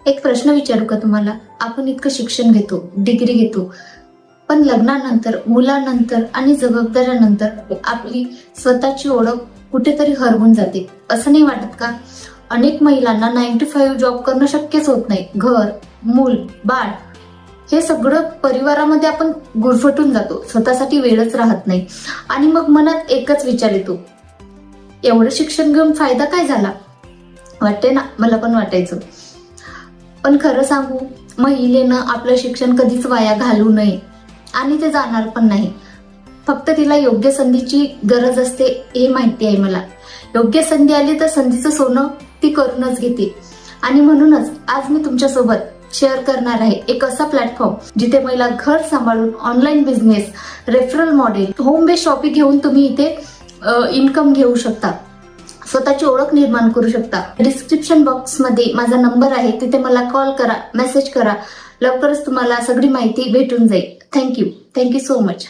एक प्रश्न विचारू का तुम्हाला? आपण इतकं शिक्षण घेतो, डिग्री घेतो, पण लग्नानंतर, मुलानंतर आणि जबाबदाऱ्यानंतर आपली स्वतःची ओळख कुठेतरी हरवून जाते, असं नाही वाटत का? अनेक महिलांना 9 to 5 जॉब करणं शक्यच होत नाही. घर, मूल, बाळ हे सगळं परिवारामध्ये आपण गुरफटून जातो, स्वतःसाठी वेळच राहत नाही. आणि मग मनात एकच विचार येतो, एवढं शिक्षण घेऊन फायदा काय झाला? वाटते ना, मला पण वाटायचं. पण खरं सांगू, महिलेनं आपलं शिक्षण कधीच वाया घालू नये आणि ते जाणार पण नाही. फक्त तिला योग्य संधीची गरज असते हे माहिती आहे मला. योग्य संधी आली तर संधीचं सोनं ती करूनच घेते. आणि म्हणूनच आज मी तुमच्यासोबत शेअर करणार आहे एक असा प्लॅटफॉर्म जिथे महिला घर सांभाळून online business, referral model, home based shopping घेऊन तुम्ही इथे इन्कम घेऊ शकता, स्वतःची ओळख निर्माण करू शकता. डिस्क्रिप्शन बॉक्स मध्ये माझा नंबर आहे, तिथे मला कॉल करा, मेसेज करा. लवकरच तुम्हाला सगळी माहिती भेटून जाईल. Thank you so much.